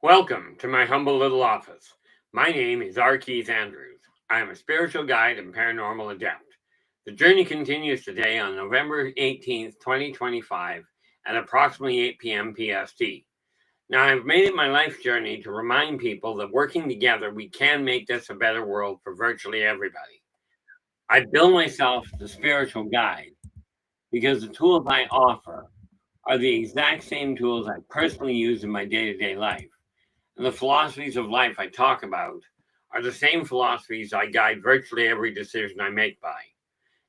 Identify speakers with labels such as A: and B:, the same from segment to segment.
A: Welcome to my humble little office. My name is R. Keith Andrews. I am a spiritual guide and paranormal adept. The journey continues today on November 18th, 2025 at approximately 8 p.m. PST. Now, I've made it my life journey to remind people that working together, we can make this a better world for virtually everybody. I bill myself the spiritual guide because the tools I offer are the exact same tools I personally use in my day-to-day life. And the philosophies of life I talk about are the same philosophies I guide virtually every decision I make by.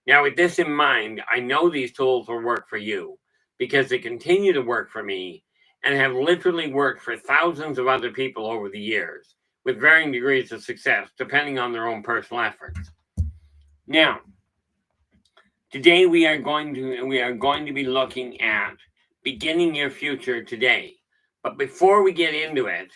A: Now, with this in mind, I know these tools will work for you because they continue to work for me and have literally worked for thousands of other people over the years with varying degrees of success depending on their own personal efforts. Now, today we are going to be looking at beginning your future today. But before we get into it,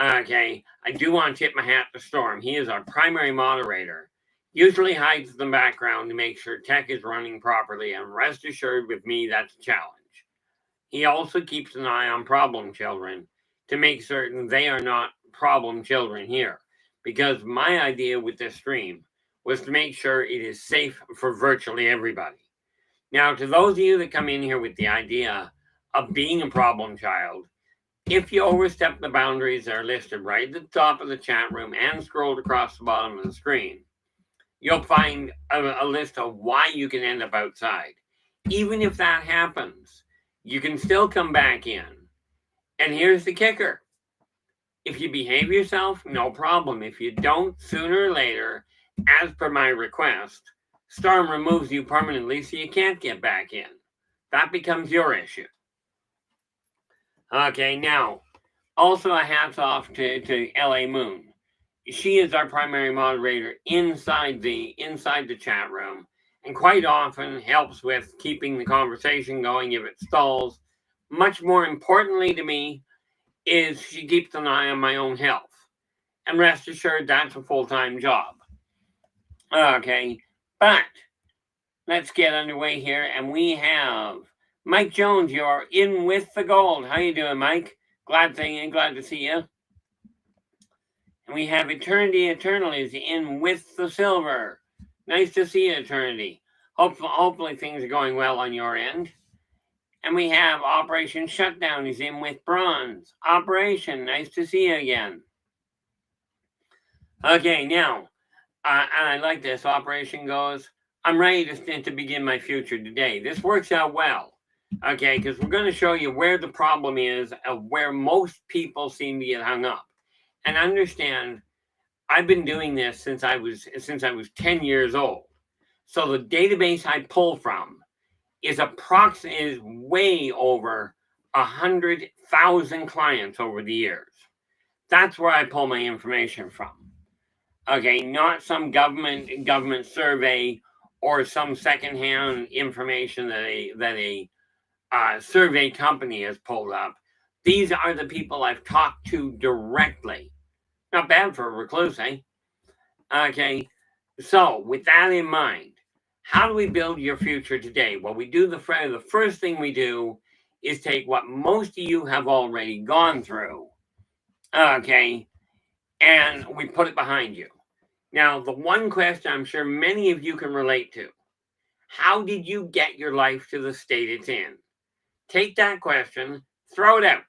A: okay, I do want to tip my hat to Storm. He is our primary moderator. Usually hides in the background to make sure tech is running properly, and rest assured with me that's a challenge. He also keeps an eye on problem children to make certain they are not problem children here, because my idea with this stream was to make sure it is safe for virtually everybody. Now, to those of you that come in here with the idea of being a problem child, if you overstep the boundaries that are listed right at the top of the chat room and scrolled across the bottom of the screen, you'll find a list of why you can end up outside. Even if that happens, you can still come back in. And here's the kicker. If you behave yourself, no problem. If you don't, sooner or later, as per my request, Storm removes you permanently so you can't get back in. That becomes your issue. Okay, now, also a hats off to LA Moon. She is our primary moderator inside the chat room, and quite often helps with keeping the conversation going if it stalls. Much more importantly to me is she keeps an eye on my own health. And rest assured that's a full-time job. Okay, but let's get underway here, and we have Mike Jones. You're in with the gold. How you doing, Mike? Glad to see you. And we have Eternity Eternal is in with the silver. Nice to see you, Eternity. Hopefully things are going well on your end. And we have Operation Shutdown is in with bronze. Operation, nice to see you again. Okay, now, and I like this. Operation goes, I'm ready to begin my future today. This works out well. Okay, because we're going to show you where the problem is of where most people seem to get hung up. And understand, I've been doing this since I was 10 years old. So the database I pull from is way over 100,000 clients over the years. That's where I pull my information from. Okay, not some government survey or some secondhand information that a survey company has pulled up. These are the people I've talked to directly. Not bad for a recluse, eh? Okay, so with that in mind, how do we build your future today? Well, the first thing we do is take what most of you have already gone through, okay, and we put it behind you. Now, the one question I'm sure many of you can relate to, how did you get your life to the state it's in? Take that question, throw it out.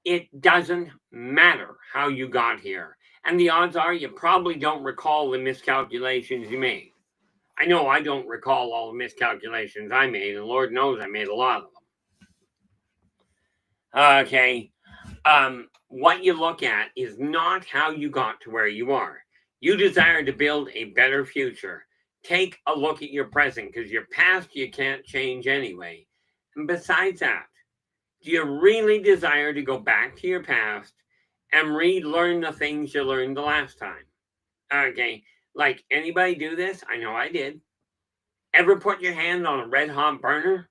A: It doesn't matter how you got here. And the odds are you probably don't recall the miscalculations you made. I know I don't recall all the miscalculations I made, and Lord knows I made a lot of them. Okay. What you look at is not how you got to where you are. You desire to build a better future. Take a look at your present, because your past you can't change anyway. And besides that, do you really desire to go back to your past and relearn the things you learned the last time? Okay, like anybody do this? I know I did. Ever put your hand on a red hot burner?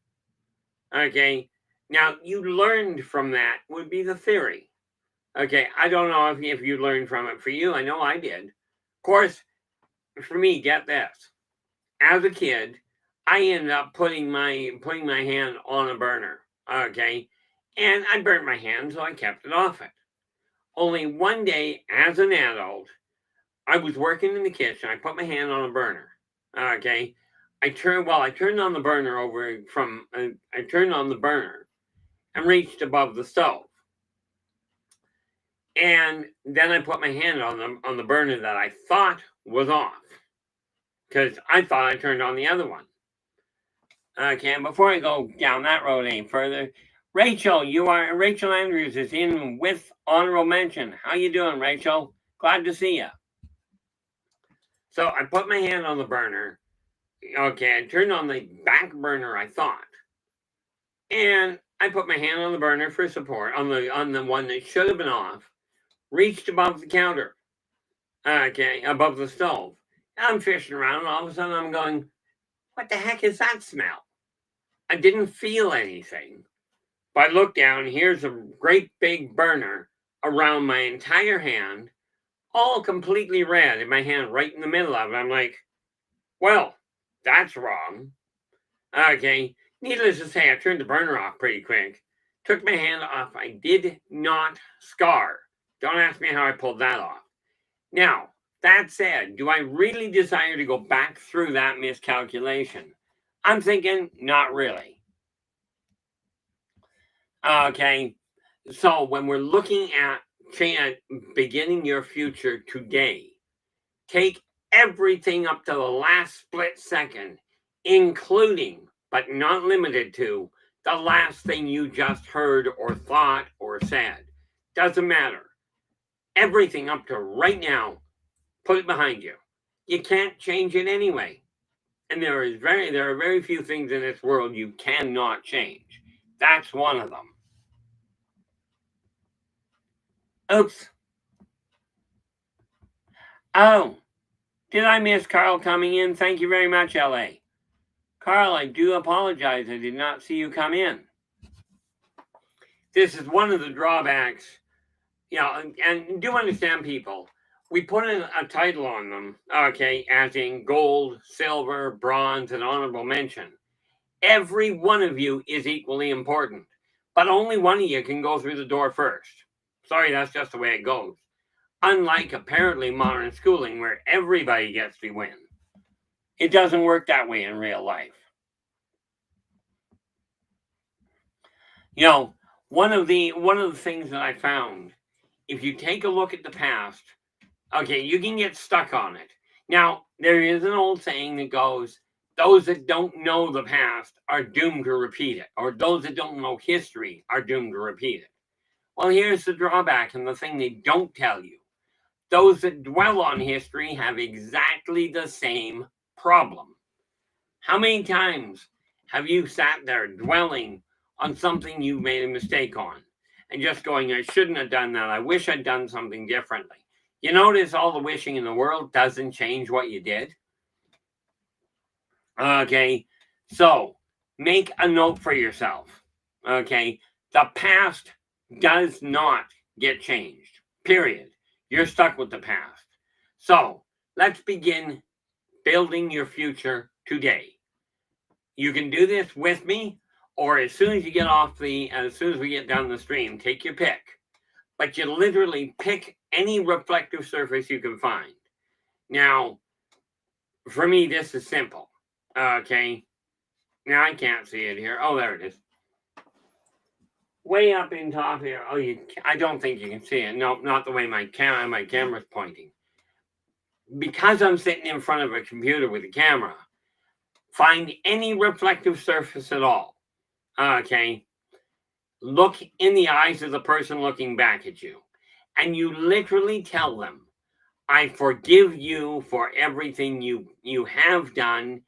A: Okay, now you learned from that would be the theory. Okay, I don't know if you learned from it. For you, I know I did. Of course, for me, get this. As a kid, I ended up putting my hand on a burner. Okay, and I burnt my hand, so I kept it off it. Only one day as an adult, I was working in the kitchen. I put my hand on a burner. Okay. I turned on the burner I turned on the burner and reached above the stove. And then I put my hand on the burner that I thought was off because I thought I turned on the other one. Okay, and before I go down that road any further, Rachel Andrews is in with honorable mention. How you doing, Rachel? Glad to see you. So I put my hand on the burner. Okay, I turned on the back burner, I thought, and I put my hand on the burner for support on the one that should have been off. Reached above the counter. Okay, above the stove. I'm fishing around, and all of a sudden I'm going, what the heck is that smell? I didn't feel anything. But I look down, here's a great big burner around my entire hand, all completely red, and my hand right in the middle of it. I'm like, well, that's wrong. Okay, needless to say, I turned the burner off pretty quick. Took my hand off. I did not scar. Don't ask me how I pulled that off. Now, that said, do I really desire to go back through that miscalculation? I'm thinking, not really. Okay, so when we're looking at beginning your future today, take everything up to the last split second, including, but not limited to, the last thing you just heard or thought or said. Doesn't matter. Everything up to right now, put it behind you. You can't change it anyway. And there are very few things in this world you cannot change. That's one of them. Oops. Oh, did I miss Carl coming in? Thank you very much, LA. Carl, I do apologize. I did not see you come in. This is one of the drawbacks. And do understand, people. We put in a title on them, okay, as in gold, silver, bronze, and honorable mention. Every one of you is equally important, but only one of you can go through the door first. Sorry, that's just the way it goes. Unlike apparently modern schooling where everybody gets to win. It doesn't work that way in real life. One of the things that I found, if you take a look at the past, okay, you can get stuck on it. Now, there is an old saying that goes, those that don't know the past are doomed to repeat it, or those that don't know history are doomed to repeat it. Well, here's the drawback and the thing they don't tell you. Those that dwell on history have exactly the same problem. How many times have you sat there dwelling on something you made a mistake on and just going, I shouldn't have done that. I wish I'd done something differently. You notice all the wishing in the world doesn't change what you did? Okay, so make a note for yourself. Okay, the past does not get changed, period. You're stuck with the past. So let's begin building your future today. You can do this with me, or as soon as we get down the stream, take your pick. But you literally pick any reflective surface you can find. Now, for me, this is simple. Okay. Now I can't see it here. Oh, there it is. Way up in top here. Oh, I don't think you can see it. No, not the way my camera's pointing. Because I'm sitting in front of a computer with a camera, find any reflective surface at all. Okay. Look in the eyes of the person looking back at you. And you literally tell them, I forgive you for everything you have done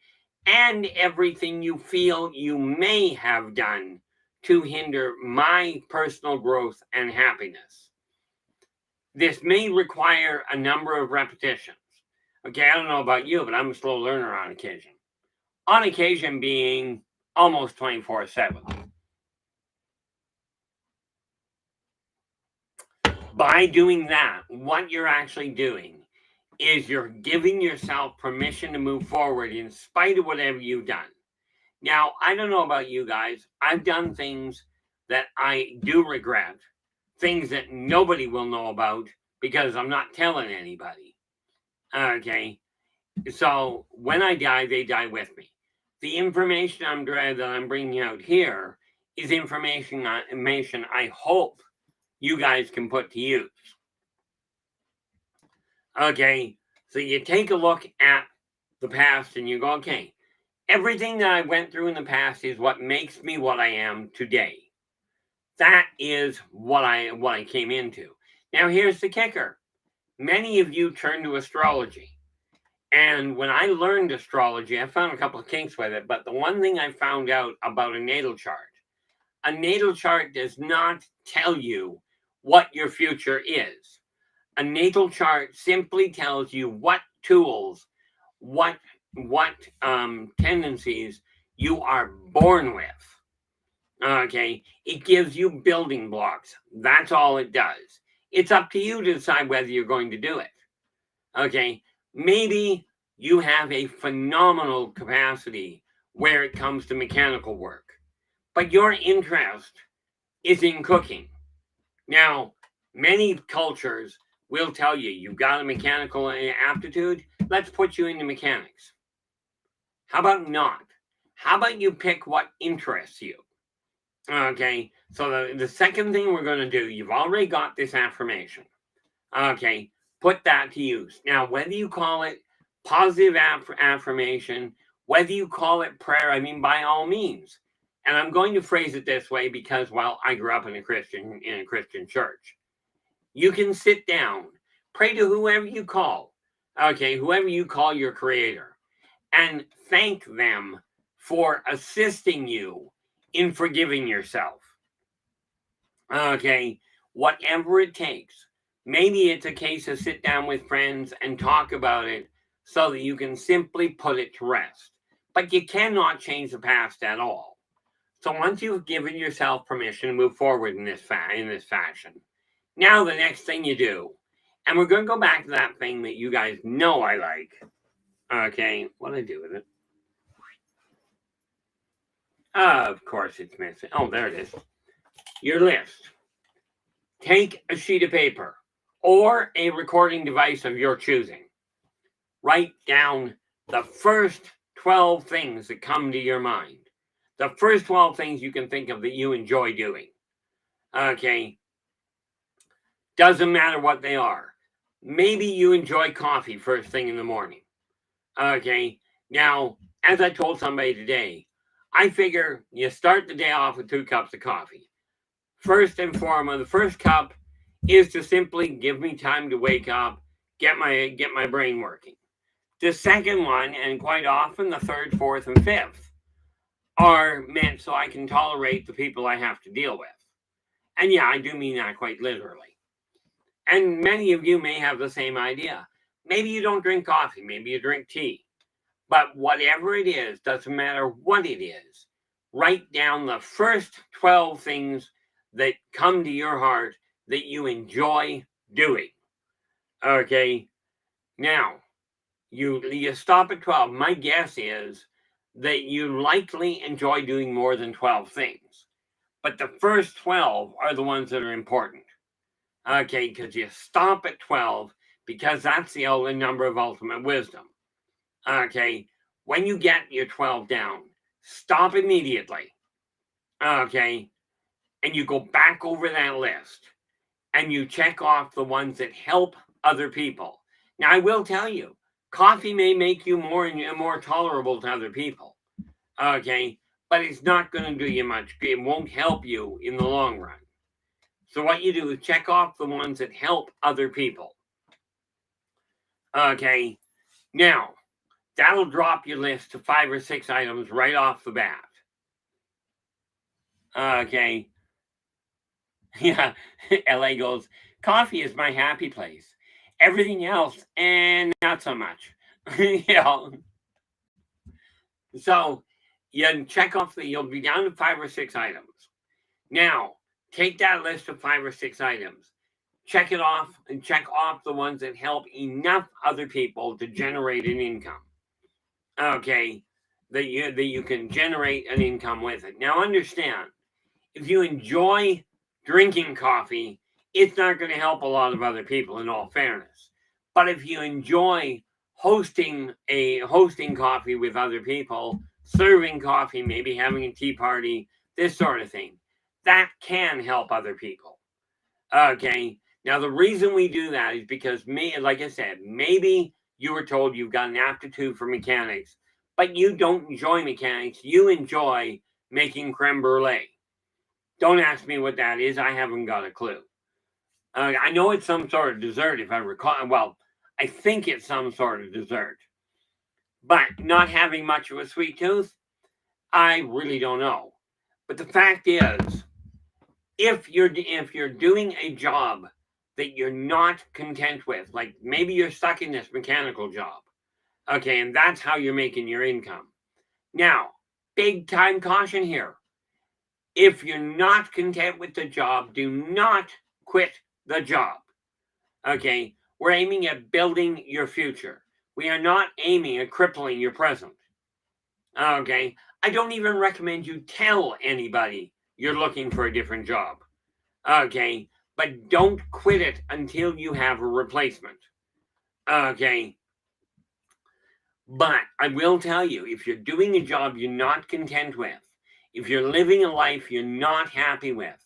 A: and everything you feel you may have done to hinder my personal growth and happiness. This may require a number of repetitions. Okay, I don't know about you, but I'm a slow learner on occasion. On occasion being almost 24/7. By doing that, what you're actually doing is you're giving yourself permission to move forward in spite of whatever you've done. Now, I don't know about you guys. I've done things that I do regret things that nobody will know about because I'm not telling anybody. Okay, so when I die, they die with me. The information that I'm bringing out here is information I hope you guys can put to use. Okay, so you take a look at the past and you go, okay, everything that I went through in the past is what makes me what I am today. That is what I came into. Now here's the kicker. Many of you turn to astrology. And when I learned astrology, I found a couple of kinks with it. But the one thing I found out about a natal chart does not tell you what your future is. A natal chart simply tells you what tools, what tendencies you are born with. Okay, it gives you building blocks. That's all it does. It's up to you to decide whether you're going to do it. Okay, maybe you have a phenomenal capacity where it comes to mechanical work, but your interest is in cooking. Now, many cultures will tell you you've got a mechanical aptitude, let's put you into mechanics. How about not? How about you pick what interests you? Okay, so the second thing we're going to do, you've already got this affirmation. Okay, put that to use. Now, whether you call it positive affirmation, whether you call it prayer, I mean, by all means. And I'm going to phrase it this way because, well, I grew up in a Christian church. You can sit down, pray to whoever you call, okay, whoever you call your creator, and thank them for assisting you in forgiving yourself. Okay, whatever it takes. Maybe it's a case of sit down with friends and talk about it so that you can simply put it to rest. But you cannot change the past at all. So once you've given yourself permission to move forward in this fashion, now the next thing you do, and we're going to go back to that thing that you guys know I like. Okay, what do I do with it? Of course it's missing. Oh, there it is. Your list. Take a sheet of paper or a recording device of your choosing. Write down the first 12 things that come to your mind. The first 12 things you can think of that you enjoy doing. Okay. Doesn't matter what they are. Maybe you enjoy coffee first thing in the morning. Okay. Now, as I told somebody today, I figure you start the day off with 2 cups of coffee. First and foremost, the first cup is to simply give me time to wake up, get my brain working. The second one, and quite often the third, fourth, and fifth, are meant so I can tolerate the people I have to deal with. And yeah, I do mean that quite literally. And many of you may have the same idea. Maybe you don't drink coffee, maybe you drink tea. But whatever it is, doesn't matter what it is, write down the first 12 things that come to your heart that you enjoy doing. Okay, now you stop at 12. My guess is that you likely enjoy doing more than 12 things, but the first 12 are the ones that are important. Okay, because you stop at 12 because that's the only number of ultimate wisdom. Okay, when you get your 12 down, stop immediately. Okay, and you go back over that list and you check off the ones that help other people. Now, I will tell you, coffee may make you more tolerable to other people. Okay, but it's not going to do you much. It won't help you in the long run. So what you do is check off the ones that help other people. Okay, now that'll drop your list to 5 or 6 items right off the bat. Okay. Yeah, LA goes, coffee is my happy place. Everything else, and not so much. You know. So you check off you'll be down to 5 or 6 items. Now, take that list of 5 or 6 items, check it off, and check off the ones that help enough other people to generate an income. Okay, that you can generate an income with it. Now, understand, if you enjoy drinking coffee, it's not going to help a lot of other people, in all fairness. But if you enjoy hosting coffee with other people, serving coffee, maybe having a tea party, this sort of thing, that can help other people. Okay. Now, the reason we do that is because, like I said, maybe you were told you've got an aptitude for mechanics, but you don't enjoy mechanics. You enjoy making creme brulee. Don't ask me what that is. I haven't got a clue. I know it's some sort of dessert, if I recall. Well, I think it's some sort of dessert. But not having much of a sweet tooth, I really don't know. But the fact is, if you're doing a job that you're not content with, like maybe you're stuck in this mechanical job, okay, and that's how you're making your income. Now, big time caution here. If you're not content with the job, do not quit the job. Okay, we're aiming at building your future. We are not aiming at crippling your present. Okay, I don't even recommend you tell anybody you're looking for a different job. Okay, but don't quit it until you have a replacement. Okay, but I will tell you, if you're doing a job you're not content with, if you're living a life you're not happy with,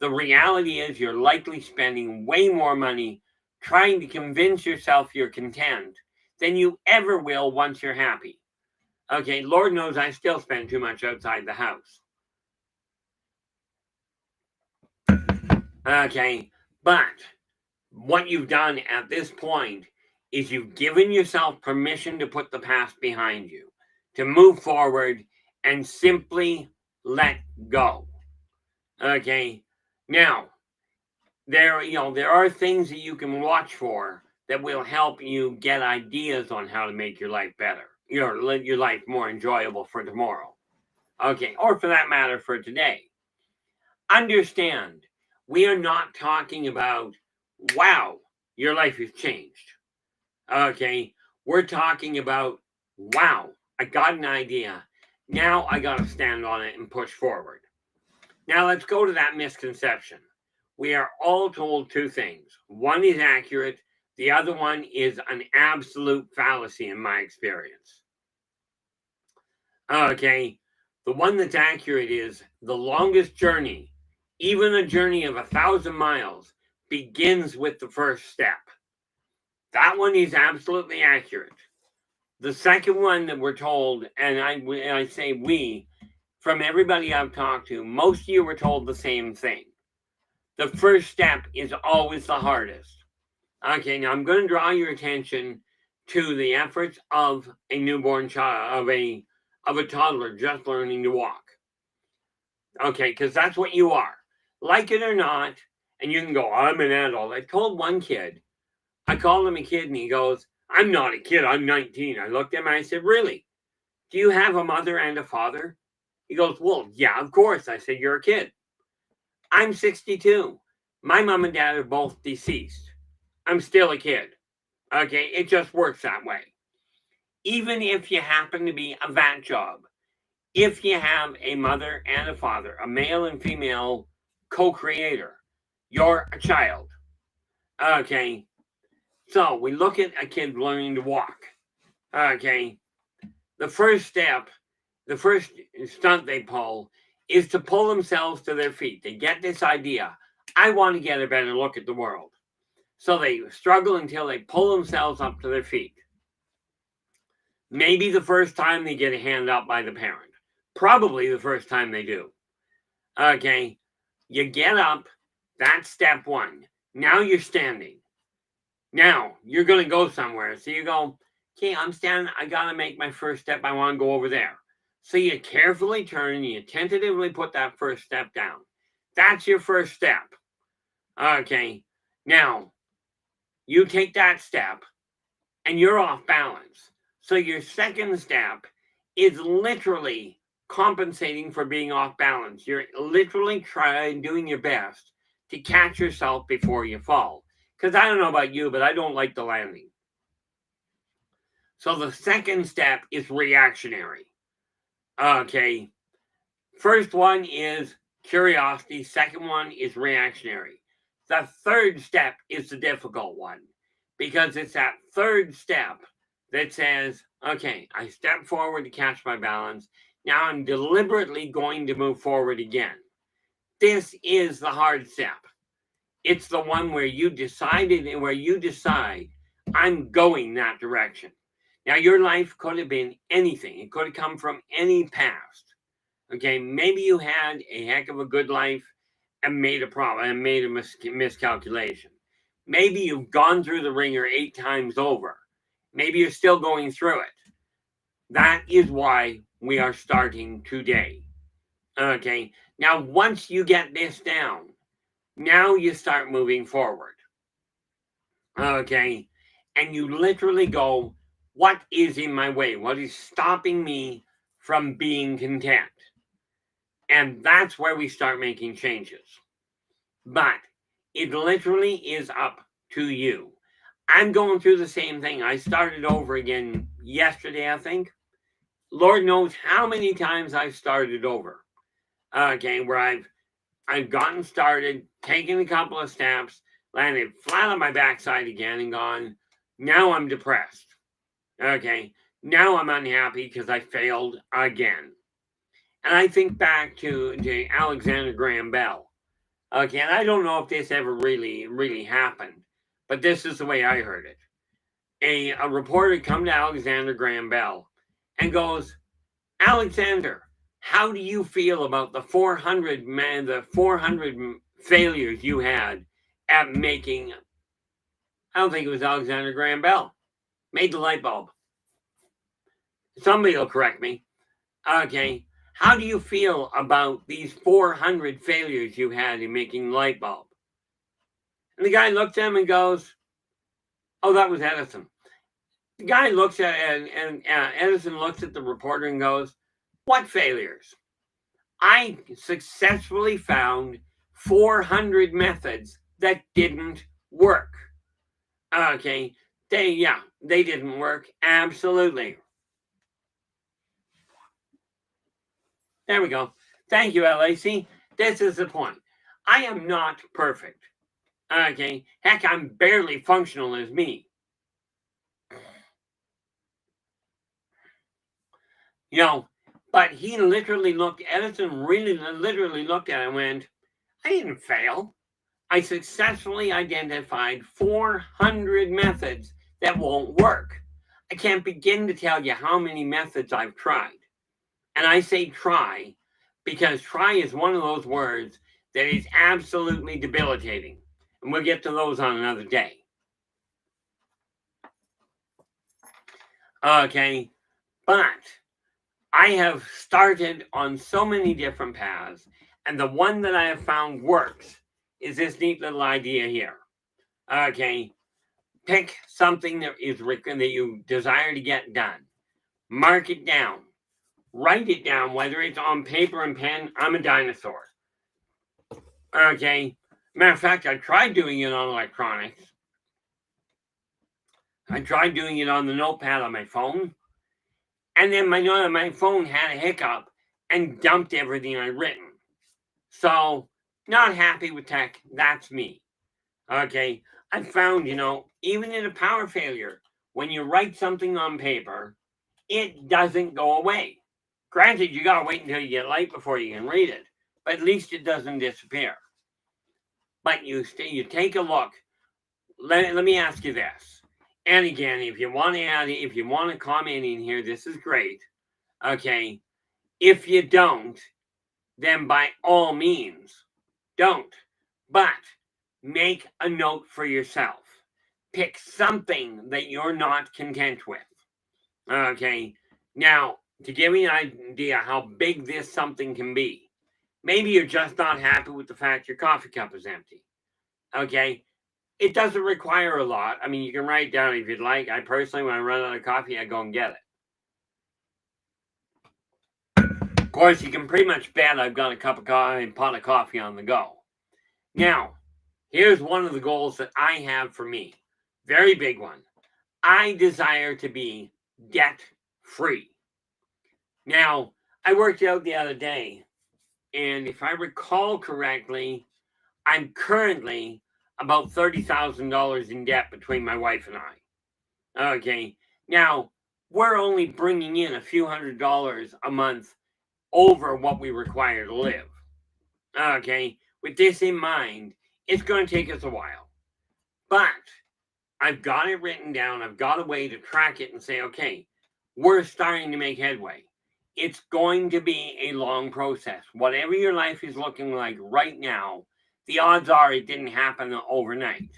A: the reality is you're likely spending way more money trying to convince yourself you're content than you ever will once you're happy. Okay, Lord knows I still spend too much outside the house. Okay, but what you've done at this point is you've given yourself permission to put the past behind you, to move forward and simply let go. Okay, now there are things that you can watch for that will help you get ideas on how to make your life better, your life more enjoyable for tomorrow. Okay, or for that matter, for today. Understand, we are not talking about, wow, your life has changed. Okay, we're talking about, wow, I got an idea. Now I got to stand on it and push forward. Now let's go to that misconception. We are all told two things. One is accurate, the other one is an absolute fallacy in my experience. Okay, the one that's accurate is the longest journey, even a journey of 1,000 miles, begins with the first step. That one is absolutely accurate. The second one that we're told, and I say we, from everybody I've talked to, most of you were told the same thing. The first step is always the hardest. Okay, now I'm going to draw your attention to the efforts of a newborn child, of a toddler just learning to walk. Okay, because that's what you are. Like it or not, and you can go, I'm an adult. I told one kid, I called him a kid, and he goes, I'm not a kid, I'm 19. I looked at him and I said, really? Do you have a mother and a father? He goes, well, yeah, of course. I said, you're a kid. I'm 62. My mom and dad are both deceased. I'm still a kid. Okay, it just works that way. Even if you happen to be a vat job, if you have a mother and a father, a male and female co-creator, you're a child. Okay, so we look at a kid learning to walk. Okay, the first step, the first stunt they pull is to pull themselves to their feet. They get this idea, I want to get a better look at the world. So they struggle until they pull themselves up to their feet. Maybe the first time they get a hand up by the parent. Probably the first time they do. Okay, you get up, that's step one. Now you're standing. Now you're going to go somewhere. So you go, okay, I'm standing. I got to make my first step. I want to go over there. So you carefully turn and you tentatively put that first step down. That's your first step. Okay, now you take that step and you're off balance. So your second step is literally compensating for being off balance. You're literally doing your best to catch yourself before you fall. Because I don't know about you, but I don't like the landing. So the second step is reactionary. Okay. First one is curiosity. Second one is reactionary. The third step is the difficult one, because it's that third step that says, okay, I step forward to catch my balance. Now I'm deliberately going to move forward again. This is the hard step. It's the one where you decide, I'm going that direction. Now, your life could have been anything. It could have come from any past. Okay, maybe you had a heck of a good life and made a miscalculation. Maybe you've gone through the ringer 8 times over. Maybe you're still going through it. That is why we are starting today. Okay, now once you get this down, now you start moving forward. Okay, and you literally go, what is in my way? What is stopping me from being content? And that's where we start making changes. But it literally is up to you. I'm going through the same thing. I started over again yesterday, I think. Lord knows how many times I've started over. Okay, where I've gotten started, taken a couple of steps, landed flat on my backside again and gone, now I'm depressed. Okay, now I'm unhappy because I failed again. And I think back to Alexander Graham Bell. Okay, and I don't know if this ever really happened, but this is the way I heard it. A reporter come to Alexander Graham Bell and goes, Alexander, how do you feel about the 400 failures you had at making, I don't think it was Alexander Graham Bell, made the light bulb. Somebody will correct me. Okay, how do you feel about these 400 failures you had in making the light bulb? And the guy looks at him and goes, oh, that was Edison. The guy looks at it, and Edison looks at the reporter and goes, what failures? I successfully found 400 methods that didn't work. Okay, they didn't work. Absolutely. There we go. Thank you, LAC. This is the point. I am not perfect. Okay, heck, I'm barely functional as me. But he literally Edison literally looked at it and went, I didn't fail. I successfully identified 400 methods that won't work. I can't begin to tell you how many methods I've tried. And I say try because try is one of those words that is absolutely debilitating. And we'll get to those on another day. Okay, but I have started on so many different paths, and the one that I have found works is this neat little idea here. Okay, pick something that you desire to get done. Mark it down. Write it down, whether it's on paper and pen. I'm a dinosaur. Okay, matter of fact, I tried doing it on electronics. I tried doing it on the notepad on my phone. And then my phone had a hiccup and dumped everything I'd written. So, not happy with tech. That's me. Okay, I found, even in a power failure, when you write something on paper, it doesn't go away. Granted, you gotta wait until you get light before you can read it, but at least it doesn't disappear. But you take a look. Let me ask you this. And again, if you want to comment in here, this is great. Okay. If you don't, then by all means, don't. But make a note for yourself. Pick something that you're not content with. Okay. Now, to give you an idea how big this something can be, maybe you're just not happy with the fact your coffee cup is empty. Okay. It doesn't require a lot. I mean, you can write it down if you'd like. I personally, when I run out of coffee, I go and get it. Of course, you can pretty much bet I've got a cup of coffee and pot of coffee on the go. Now, here's one of the goals that I have for me. Very big one. I desire to be debt-free. Now, I worked out the other day, and if I recall correctly, I'm currently about $30,000 in debt between my wife and I. Okay, now we're only bringing in a few $100s a month over what we require to live. Okay, with this in mind, it's going to take us a while. But I've got it written down. I've got a way to track it and say, okay, we're starting to make headway. It's going to be a long process. Whatever your life is looking like right now, the odds are it didn't happen overnight.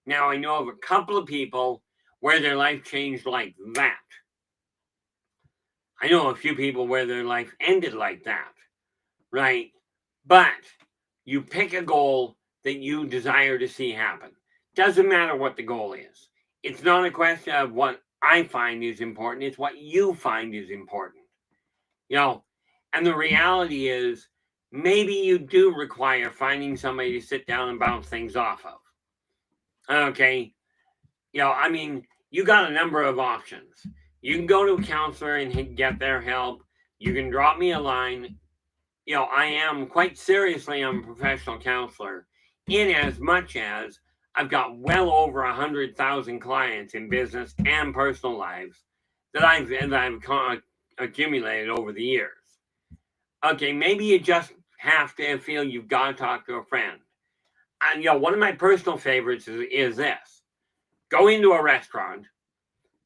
A: Now, I know of a couple of people where their life changed like that. I know a few people where their life ended like that, right? But you pick a goal that you desire to see happen. Doesn't matter what the goal is. It's not a question of what I find is important. It's what you find is important. And the reality is maybe you do require finding somebody to sit down and bounce things off of. Okay. You got a number of options. You can go to a counselor and get their help. You can drop me a line. I am quite seriously, I'm a professional counselor in as much as I've got well over 100,000 clients in business and personal lives that I've accumulated over the years. Okay, maybe you just have to feel you've got to talk to a friend. And one of my personal favorites is this: go into a restaurant,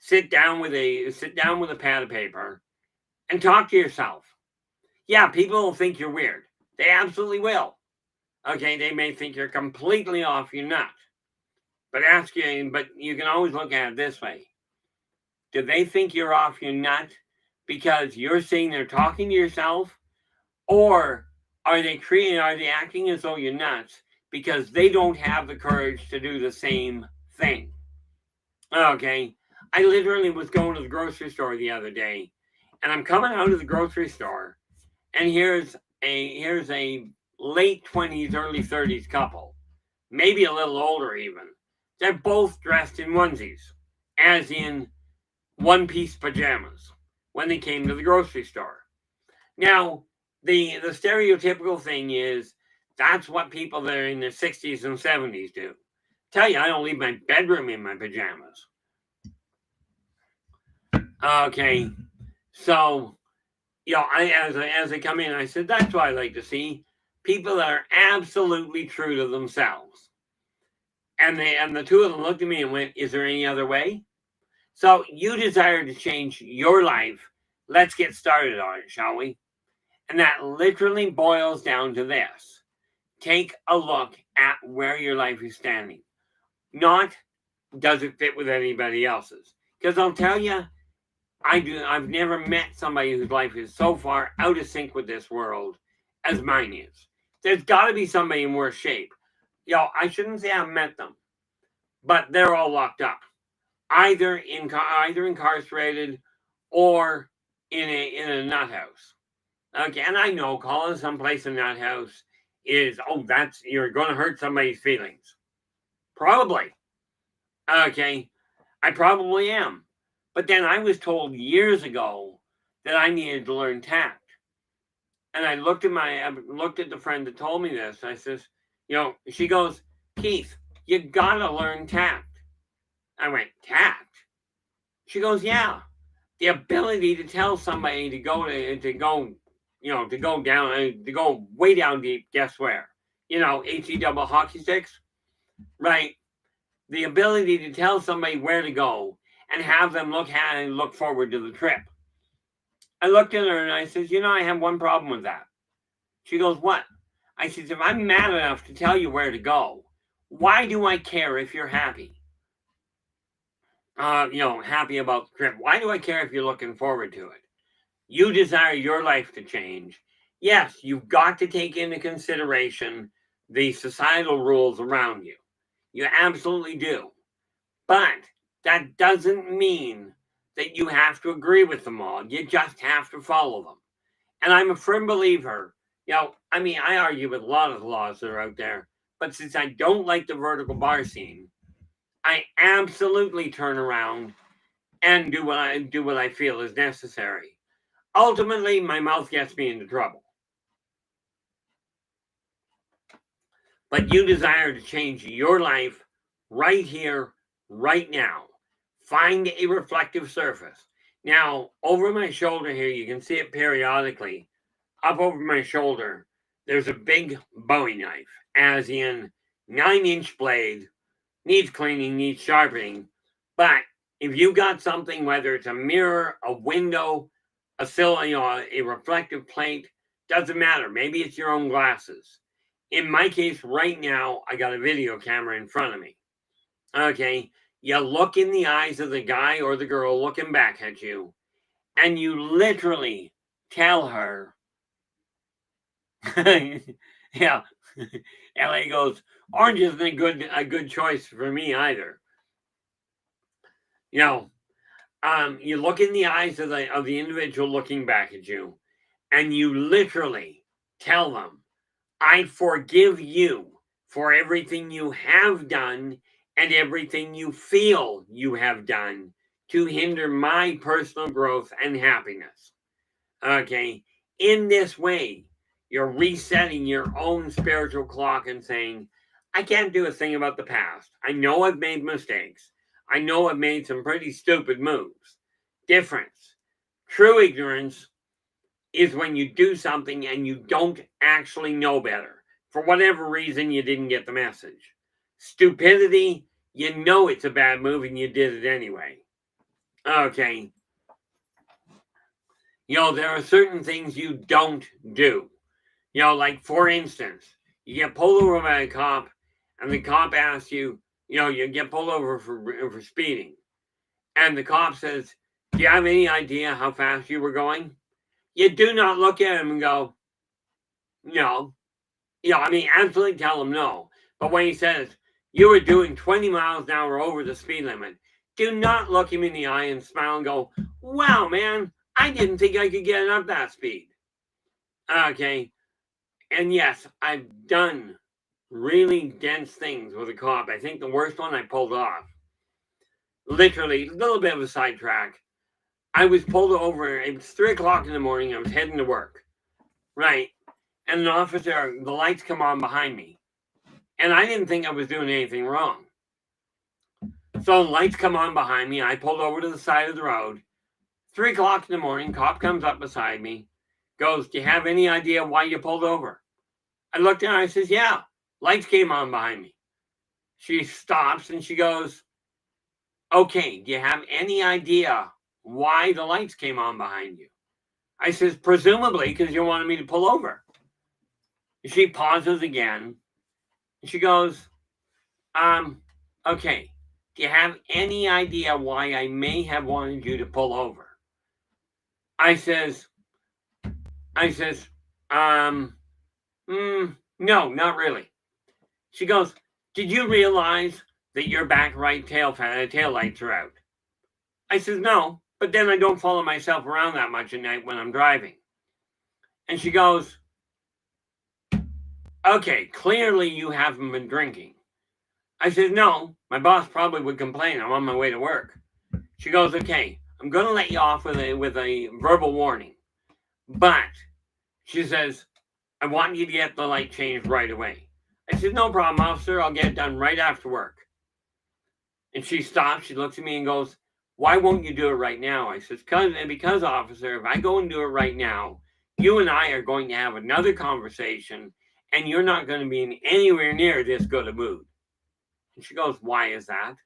A: sit down with a pad of paper, and talk to yourself. Yeah, people will think you're weird. They absolutely will. Okay, they may think you're completely off your nut. But you can always look at it this way. Do they think you're off your nut because you're sitting there talking to yourself? Or are they acting as though you're nuts because they don't have the courage to do the same thing? Okay, I literally was going to the grocery store the other day, and I'm coming out of the grocery store, and here's a late 20s, early 30s couple, maybe a little older even. They're both dressed in onesies, as in one-piece pajamas, when they came to the grocery store. Now, the stereotypical thing is that's what people that are in their 60s and 70s do. Tell you, I don't leave my bedroom in my pajamas. Okay, so as I come in, I said that's what I like to see: people that are absolutely true to themselves. And the two of them looked at me and went, "Is there any other way?" So you desire to change your life. Let's get started on it, shall we? And that literally boils down to this: take a look at where your life is standing. Not does it fit with anybody else's? Because I'll tell you, I've never met somebody whose life is so far out of sync with this world as mine is. There's got to be somebody in worse shape. I shouldn't say I've met them, but they're all locked up, either incarcerated or in a nut house. Okay, and I know calling someplace a nut house is you're going to hurt somebody's feelings. Probably. Okay, I probably am. But then I was told years ago that I needed to learn tact. And I looked at the friend that told me this. I says, she goes, "Keith, you gotta learn tact." I went, "Tact?" She goes, "Yeah, the ability to tell somebody to go way down deep. Guess where? HE double hockey sticks, right? The ability to tell somebody where to go and have them look forward to the trip." I looked at her and I said, "I have one problem with that." She goes, "What?" I said, "If I'm mad enough to tell you where to go, why do I care if you're happy? Happy about the trip. Why do I care if you're looking forward to it? You desire your life to change. Yes, you've got to take into consideration the societal rules around you. You absolutely do. But that doesn't mean that you have to agree with them all. You just have to follow them. And I'm a firm believer, I argue with a lot of the laws that are out there, but since I don't like the vertical bar scene, I absolutely turn around and do what I feel is necessary. Ultimately, my mouth gets me into trouble. but you desire to change your life right here, right now. Find a reflective surface. Now, over my shoulder here, you can see it periodically. Up over my shoulder, there's a big Bowie knife, as in 9-inch blade, needs cleaning, needs sharpening. But if you got something, whether it's a mirror, a window, a a reflective plate, doesn't matter. Maybe it's your own glasses. In my case, right now, I got a video camera in front of me. Okay, you look in the eyes of the guy or the girl looking back at you, and you literally tell her, yeah, LA goes, orange isn't a good choice for me either. You know, you look in the eyes of the individual looking back at you, and you literally tell them, I forgive you for everything you have done and everything you feel you have done to hinder my personal growth and happiness. Okay, in this way, you're resetting your own spiritual clock and saying, I can't do a thing about the past. I know I've made mistakes. I know I've made some pretty stupid moves. Difference. True ignorance is when you do something and you don't actually know better. For whatever reason, you didn't get the message. Stupidity, you know it's a bad move and you did it anyway. Okay. There are certain things you don't do. Like for instance, you get pulled over by a cop and the cop asks you, you get pulled over for speeding. And the cop says, do you have any idea how fast you were going? You do not look at him and go, no. Absolutely tell him no. But when he says, you were doing 20 miles an hour over the speed limit, do not look him in the eye and smile and go, wow, man, I didn't think I could get up that speed. Okay. And yes, I've done really dense things with a cop. I think the worst one I pulled off, literally, a little bit of a sidetrack. I was pulled over. It was 3 o'clock in the morning. I was heading to work. Right. And an officer, the lights come on behind me. And I didn't think I was doing anything wrong. So the lights come on behind me. I pulled over to the side of the road. 3 o'clock in the morning, cop comes up beside me, goes, do you have any idea why you pulled over? I looked at her, I says, yeah, lights came on behind me. She stops and she goes, okay, do you have any idea why the lights came on behind you? I says, presumably because you wanted me to pull over. She pauses again. She goes, okay, do you have any idea why I may have wanted you to pull over? I says, no, not really. She goes, did you realize that your back right tail lights are out? I says, no, but then I don't follow myself around that much at night when I'm driving. And she goes, okay, clearly you haven't been drinking. I said, no, my boss probably would complain. I'm on my way to work. She goes, okay, I'm going to let you off with a verbal warning. But she says, I want you to get the light changed right away. I said, no problem, officer. I'll get it done right after work. And she stops. She looks at me and goes, why won't you do it right now? I said, because, officer, if I go and do it right now, you and I are going to have another conversation, and you're not going to be in anywhere near this good a mood. And she goes, why is that?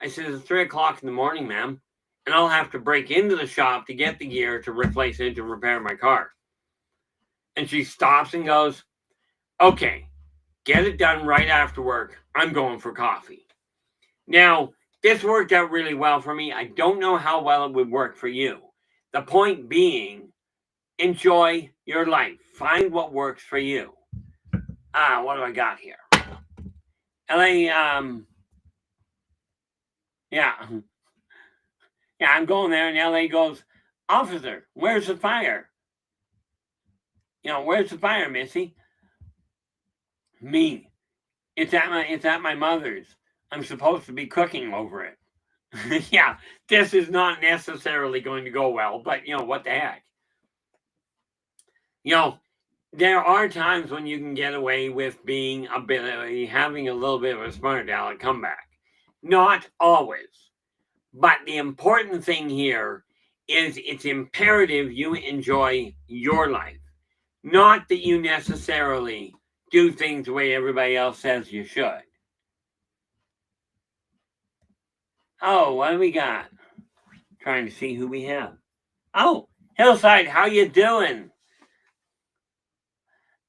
A: I said, it's 3 o'clock in the morning, ma'am, and I'll have to break into the shop to get the gear to replace it to repair my car. And she stops and goes, okay, get it done right after work. I'm going for coffee. Now, this worked out really well for me. I don't know how well it would work for you. The point being, enjoy your life. Find what works for you. What do I got here? LA, yeah, I'm going there, and LA goes, officer, where's the fire? Where's the fire, Missy? Me. It's at my mother's. I'm supposed to be cooking over it. Yeah, this is not necessarily going to go well, but what the heck? there are times when you can get away with being having a little bit of a smart aleck comeback. Not always. But the important thing here is it's imperative you enjoy your life. Not that you necessarily do things the way everybody else says you should. Oh, what do we got? Trying to see who we have. Oh, Hillside, how you doing?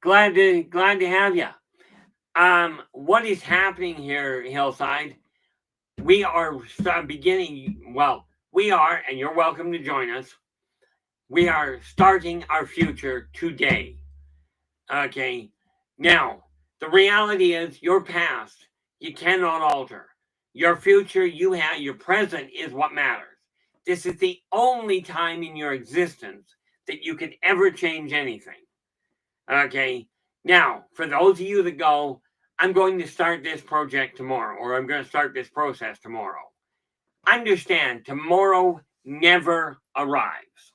A: Glad to have you. What is happening here, Hillside? We are beginning. Well, we are, and you're welcome to join us. We are starting our future today. Okay. Now, the reality is your past you cannot alter. Your future you have, your present is what matters. This is the only time in your existence that you could ever change anything. Okay. Now, for those of you that go, I'm going to start this project tomorrow, or I'm going to start this process tomorrow. Understand, tomorrow never arrives.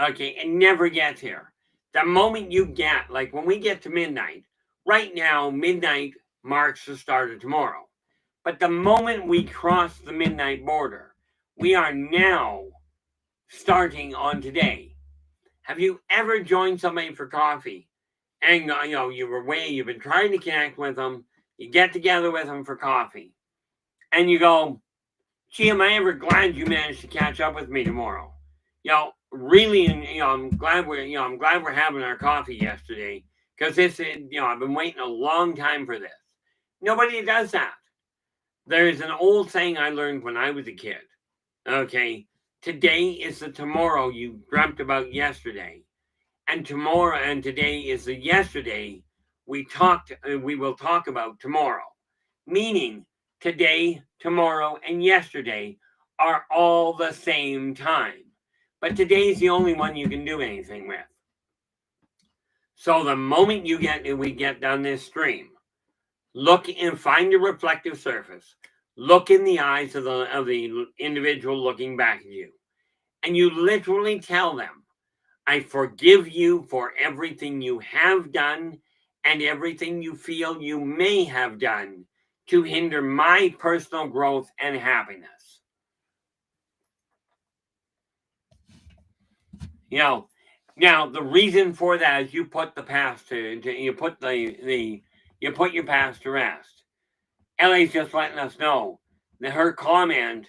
A: Okay. It never gets here. The moment you get, like when we get to midnight, right now, midnight marks the start of tomorrow. But the moment we cross the midnight border, we are now starting on today. Have you ever joined somebody for coffee and you've been trying to connect with them, you get together with them for coffee, and you go, gee, am I ever glad you managed to catch up with me tomorrow? Really, and I'm glad we're having our coffee yesterday because I've been waiting a long time for this. Nobody does that. There's an old saying I learned when I was a kid. Okay, today is the tomorrow you dreamt about yesterday, and tomorrow and today is the yesterday we will talk about tomorrow. Meaning, today, tomorrow, and yesterday are all the same time. But today's the only one you can do anything with. So the moment we get down this stream, look and find a reflective surface. Look in the eyes of the individual looking back at you. And you literally tell them, I forgive you for everything you have done and everything you feel you may have done to hinder my personal growth and happiness. Now the reason for that is you put the past you put your past to rest. Ellie's just letting us know that her comment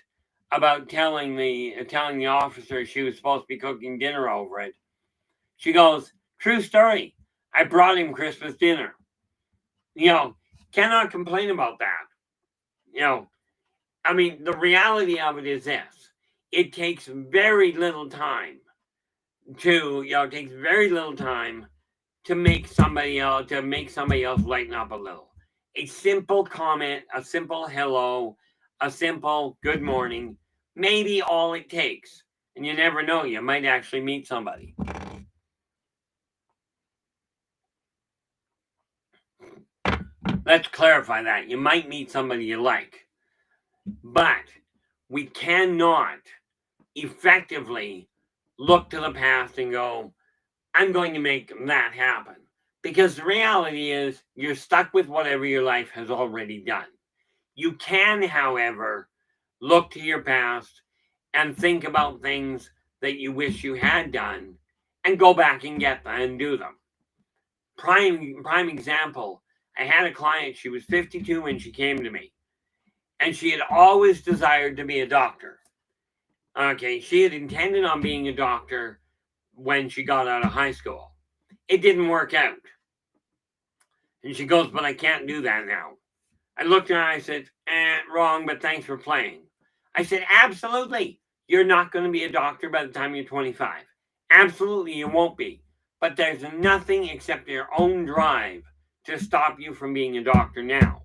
A: about telling the officer she was supposed to be cooking dinner over it. She goes, true story. I brought him Christmas dinner. Cannot complain about that. The reality of it is this. It takes very little time to make somebody else lighten up a little. A simple comment, a simple hello, a simple good morning, maybe all it takes. And you never know, you might actually meet somebody. Let's clarify that. You might meet somebody you like. But we cannot effectively look to the past and go, I'm going to make that happen. Because the reality is you're stuck with whatever your life has already done. You can, however, look to your past and think about things that you wish you had done and go back and get them and do them. Prime example, I had a client, she was 52 when she came to me, and she had always desired to be a doctor. Okay, she had intended on being a doctor when she got out of high school. It didn't work out. And she goes, but I can't do that now. I looked at her and I said, wrong, but thanks for playing. I said, absolutely. You're not going to be a doctor by the time you're 25. Absolutely, you won't be. But there's nothing except your own drive to stop you from being a doctor now.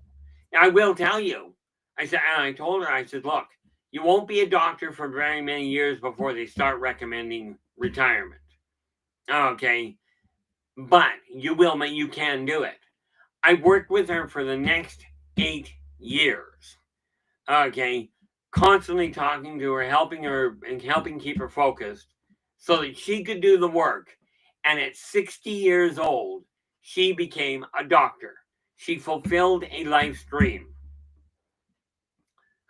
A: Now, I will tell you, I told her, I said, look, you won't be a doctor for very many years before they start recommending retirement. Okay. But you can do it. I worked with her for the next 8 years. Okay. Constantly talking to her, helping keep her focused so that she could do the work And at 60 years old, she became a doctor. She fulfilled a life's dream.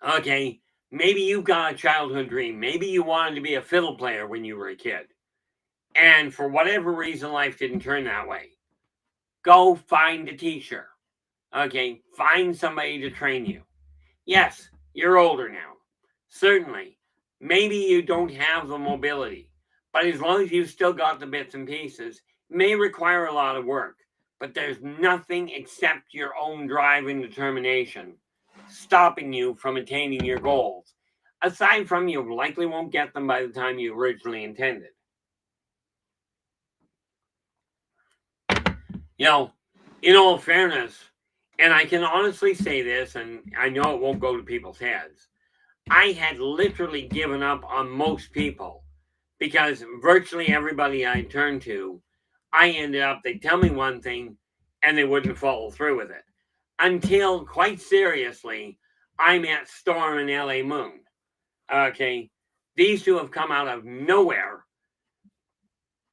A: Okay, maybe you got a childhood dream. Maybe you wanted to be a fiddle player when you were a kid. And for whatever reason, life didn't turn that way. Go find a teacher. Okay, find somebody to train you. Yes, you're older now. Certainly. Maybe you don't have the mobility. But as long as you've still got the bits and pieces, it may require a lot of work. But there's nothing except your own drive and determination stopping you from attaining your goals. Aside from you likely won't get them by the time you originally intended. In all fairness, and I can honestly say this, and I know it won't go to people's heads, I had literally given up on most people because virtually everybody I turned to, I ended up, they'd tell me one thing and they wouldn't follow through with it. Until, quite seriously, I met Storm and LA Moon. Okay, these two have come out of nowhere,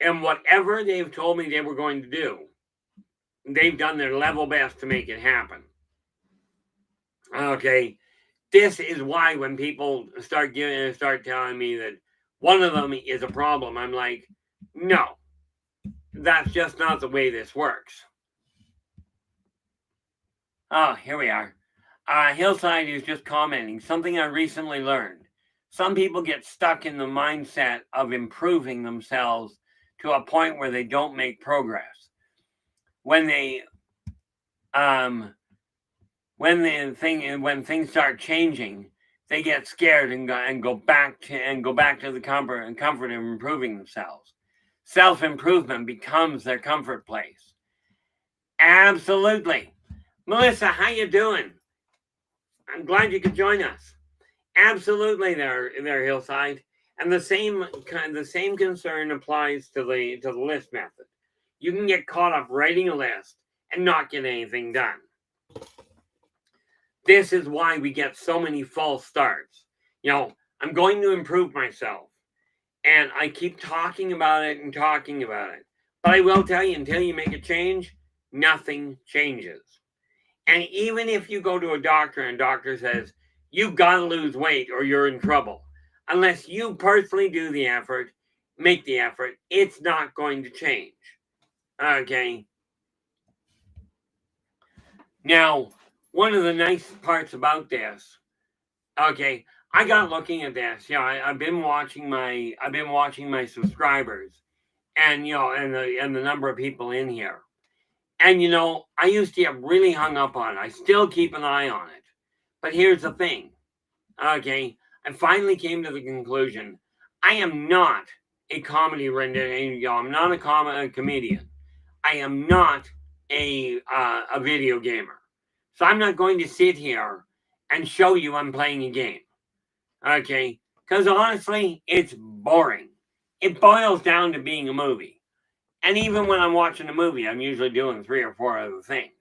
A: and whatever they've told me they were going to do, they've done their level best to make it happen. Okay, this is why when people start telling me that one of them is a problem, I'm like, no, that's just not the way this works. Oh, here we are. Hillside is just commenting something I recently learned. Some people get stuck in the mindset of improving themselves to a point where they don't make progress. When things start changing, they get scared and go back to the comfort of improving themselves. Self-improvement becomes their comfort place. Absolutely. Melissa, how you doing? I'm glad you could join us. Absolutely, there, Hillside, and the same concern applies to the list method. You can get caught up writing a list and not get anything done. This is why we get so many false starts. I'm going to improve myself, and I keep talking about it. But I will tell you, until you make a change, nothing changes. And even if you go to a doctor and doctor says, you've got to lose weight or you're in trouble, unless you personally do the effort, make the effort, it's not going to change. Okay. Now, one of the nice parts about this, okay, I got looking at this. I've been watching my subscribers, and and the number of people in here. And I used to get really hung up on it. I still keep an eye on it. But here's the thing. Okay, I finally came to the conclusion. I am not a comedy rendition. I'm not a comedian. I am not a video gamer. So I'm not going to sit here and show you I'm playing a game. Okay, because honestly, it's boring. It boils down to being a movie. And even when I'm watching a movie, I'm usually doing 3 or 4 other things.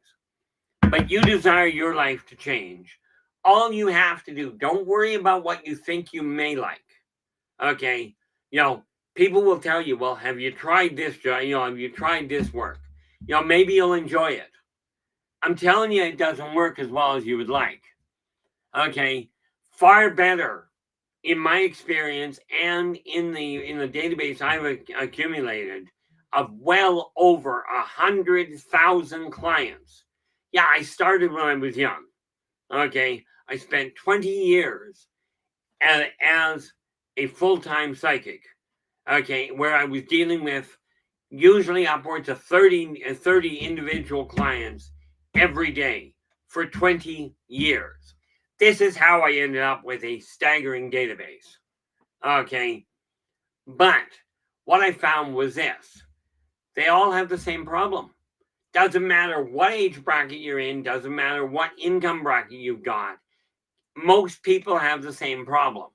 A: But you desire your life to change. All you have to do, don't worry about what you think you may like. Okay? People will tell you, well, have you tried this job? Have you tried this work? Maybe you'll enjoy it. I'm telling you, it doesn't work as well as you would like. Okay? Far better, in my experience and in the database I've accumulated, of well over 100,000 clients. Yeah, I started when I was young. Okay, I spent 20 years as a full-time psychic. Okay, where I was dealing with usually upwards of 30 individual clients every day for 20 years. This is how I ended up with a staggering database. Okay, but what I found was this. They all have the same problem. Doesn't matter what age bracket you're in, doesn't matter what income bracket you've got. Most people have the same problem.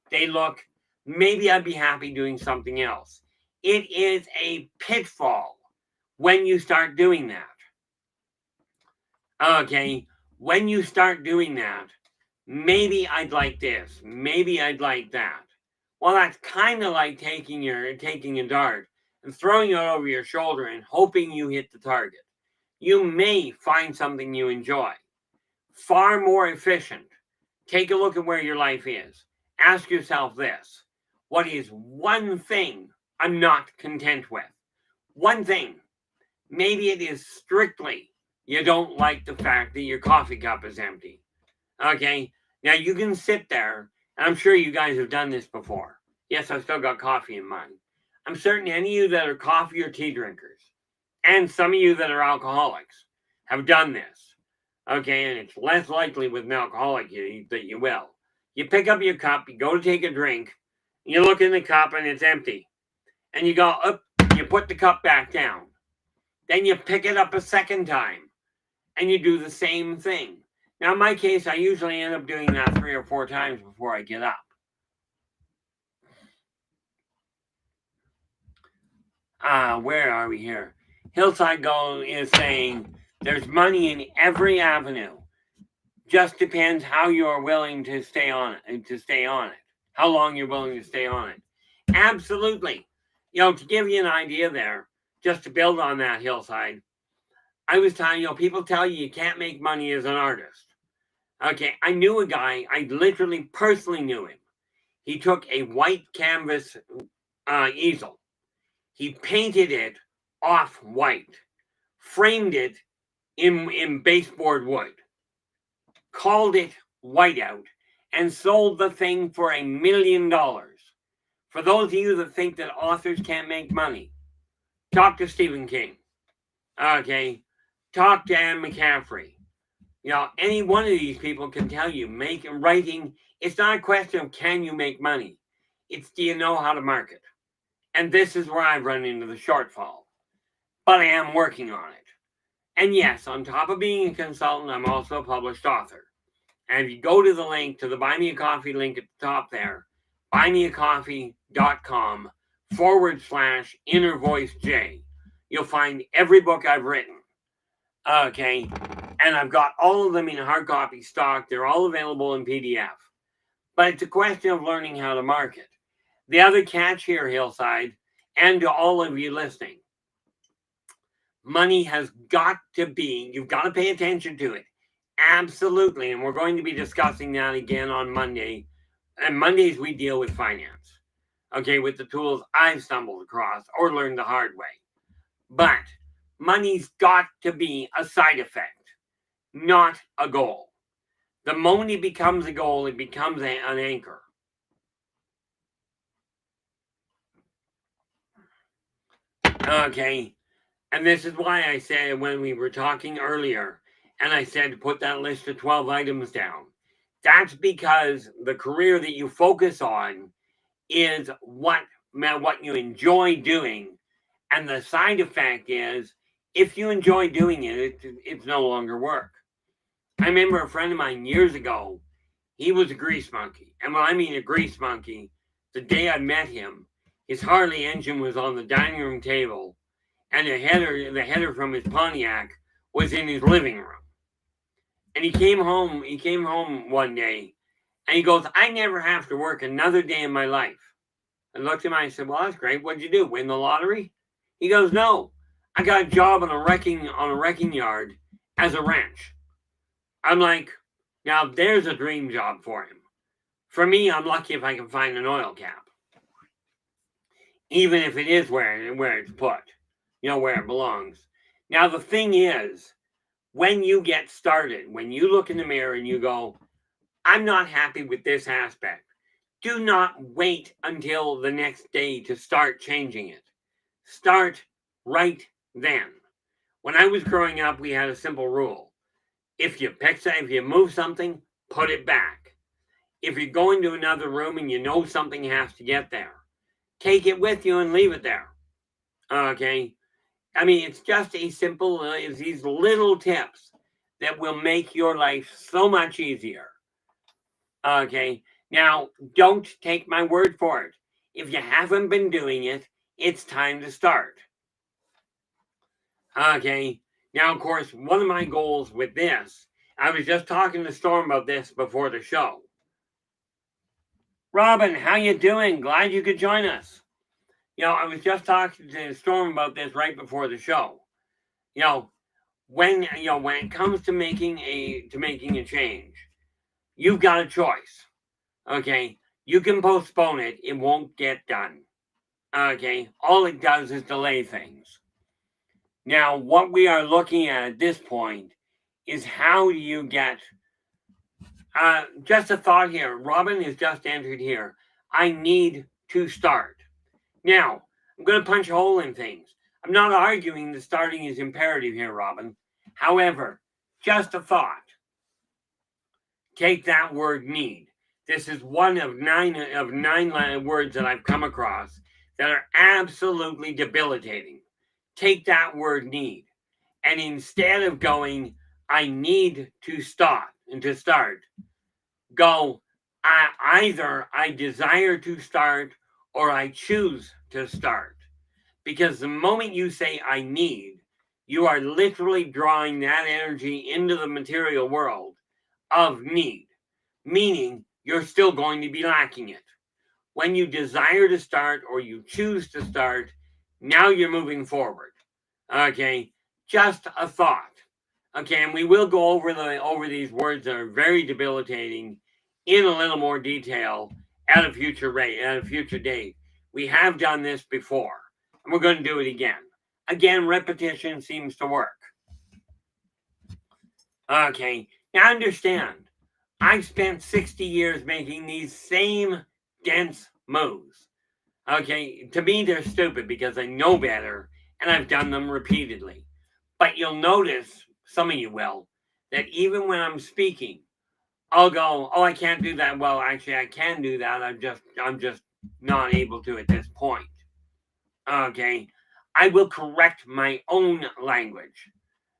A: They look, maybe I'd be happy doing something else. It is a pitfall when you start doing that. Okay, when you start doing that, maybe I'd like this, maybe I'd like that. Well, that's kind of like taking a dart and throwing it over your shoulder and hoping you hit the target. You may find something you enjoy. Far more efficient. Take a look at where your life is. Ask yourself this: what is one thing I'm not content with? One thing. Maybe it is strictly you don't like the fact that your coffee cup is empty. Okay? Now you can sit there, and I'm sure you guys have done this before. Yes, I've still got coffee in mine. I'm certain any of you that are coffee or tea drinkers, and some of you that are alcoholics, have done this. Okay, and it's less likely with an alcoholic that you will. You pick up your cup, you go to take a drink, you look in the cup and it's empty. And you go up, you put the cup back down. Then you pick it up a second time and you do the same thing. Now, in my case, I usually end up doing that 3 or 4 times before I get up. Where are we here? Hillside Goal is saying there's money in every avenue. Just depends how you're willing to stay on it. How long you're willing to stay on it. Absolutely. To give you an idea there, just to build on that, Hillside, I was telling people tell you can't make money as an artist. Okay, I knew a guy, I literally personally knew him. He took a white canvas easel. He painted it off white, framed it in baseboard wood, called it whiteout, and sold the thing for $1 million. For those of you that think that authors can't make money, talk to Stephen King. Okay, talk to Anne McCaffrey. Any one of these people can tell you writing. It's not a question of can you make money. It's do you know how to market? And this is where I've run into the shortfall. But I am working on it. And yes, on top of being a consultant, I'm also a published author. And if you go to the link, to the Buy Me a Coffee link at the top there, buymeacoffee.com/InnerVoiceJ, you'll find every book I've written. Okay. And I've got all of them in hard copy stock. They're all available in PDF. But it's a question of learning how to market. The other catch here, Hillside, and to all of you listening, money has got to be, you've got to pay attention to it. Absolutely. And we're going to be discussing that again on Monday. And Mondays we deal with finance. Okay, with the tools I've stumbled across or learned the hard way. But money's got to be a side effect, not a goal. The moment it becomes a goal, it becomes an anchor. Okay, and this is why I said when we were talking earlier, and I said to put that list of 12 items down. That's because the career that you focus on is what you enjoy doing. And the side effect is, if you enjoy doing it, it's no longer work. I remember a friend of mine years ago, he was a grease monkey. And when I mean a grease monkey, the day I met him, his Harley engine was on the dining room table, and the header from his Pontiac was in his living room. And he came home one day, and he goes, I never have to work another day in my life. I looked at him and I said, well, that's great. What'd you do? Win the lottery? He goes, no, I got a job on a wrecking yard as a wrench. I'm like, now there's a dream job for him. For me, I'm lucky if I can find an oil cap. Even if it is where it's put, where it belongs. Now, the thing is, when you get started, when you look in the mirror and you go, I'm not happy with this aspect, do not wait until the next day to start changing it. Start right then. When I was growing up, we had a simple rule. If you move something, put it back. If you go into another room and you know something has to get there, take it with you and leave it there. Okay? I mean, it's just it's these little tips that will make your life so much easier. Okay? Now, don't take my word for it. If you haven't been doing it, it's time to start. Okay? Now, of course, one of my goals with this, I was just talking to Storm about this before the show. Robin, how you doing? Glad you could join us. I was just talking to Storm about this right before the show. When it comes to making a change, you've got a choice. Okay, you can postpone it; it won't get done. Okay, all it does is delay things. Now, what we are looking at this point is how do you get. Just a thought here. Robin has just entered here. I need to start. Now, I'm going to punch a hole in things. I'm not arguing that starting is imperative here, Robin. However, just a thought. Take that word need. This is one of nine words that I've come across that are absolutely debilitating. Take that word need. And instead of going, I need to start, go, either I desire to start or I choose to start. Because the moment you say I need, you are literally drawing that energy into the material world of need, meaning you're still going to be lacking it. When you desire to start or you choose to start, now you're moving forward. Okay, just a thought. Okay, and we will go over these words that are very debilitating in a little more detail at a future date. We have done this before, and we're going to do it again. Again, repetition seems to work. Okay, now understand, I've spent 60 years making these same dense moves. Okay, to me they're stupid because I know better and I've done them repeatedly. But you'll notice, some of you will, that even when I'm speaking, I'll go, oh, I can't do that. Well, actually, I can do that. I'm just not able to at this point. Okay, I will correct my own language.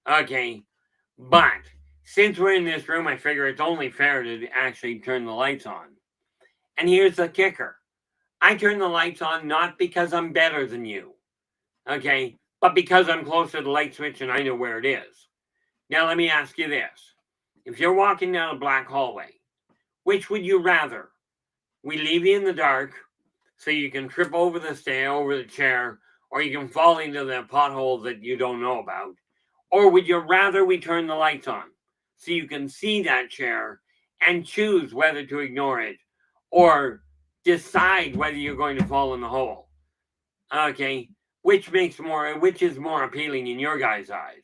A: Okay, but since we're in this room, I figure it's only fair to actually turn the lights on. And here's the kicker. I turn the lights on not because I'm better than you, okay, but because I'm closer to the light switch and I know where it is. Now, let me ask you this. If you're walking down a black hallway, which would you rather? We leave you in the dark so you can trip over the chair, or you can fall into the pothole that you don't know about? Or would you rather we turn the lights on so you can see that chair and choose whether to ignore it or decide whether you're going to fall in the hole? Okay, which is more appealing in your guys' eyes?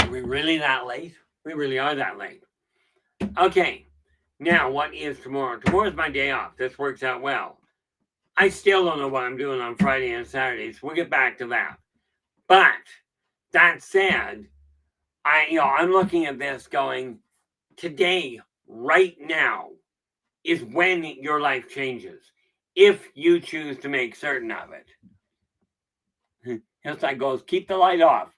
A: Are we really that late? We really are that late. Okay, now what is tomorrow? Tomorrow's my day off. This works out well. I still don't know what I'm doing on Friday and Saturdays. We'll get back to that. But that said, I'm looking at this going, today, right now, is when your life changes, if you choose to make certain of it. Hillside goes, keep the light off.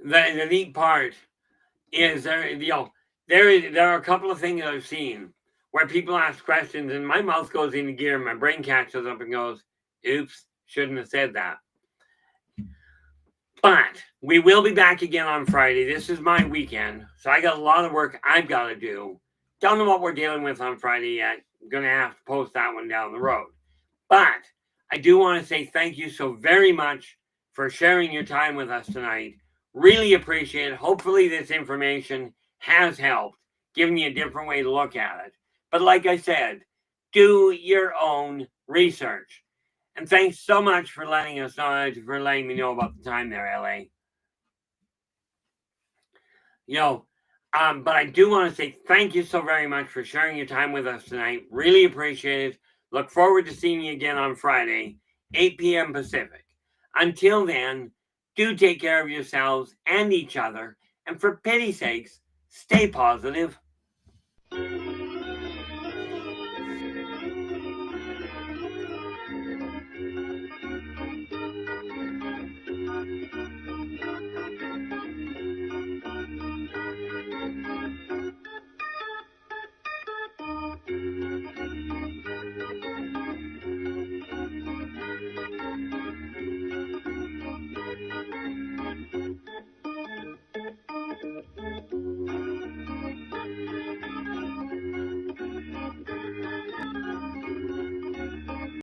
A: The neat part is there are a couple of things I've seen where people ask questions and my mouth goes into gear and my brain catches up and goes, oops, shouldn't have said that. But we will be back again on Friday. This is my weekend, so I got a lot of work I've got to do. Don't know what we're dealing with on Friday yet. I'm going to have to post that one down the road. But I do want to say thank you so very much for sharing your time with us tonight. Really appreciate it. Hopefully this information has helped, giving you a different way to look at it. But like I said, do your own research. And thanks so much for letting me know about the time there, LA. But I do want to say thank you so very much for sharing your time with us tonight. Really appreciate it. Look forward to seeing you again on Friday, 8 p.m. Pacific. Until then, do take care of yourselves and each other. And for pity's sakes, stay positive.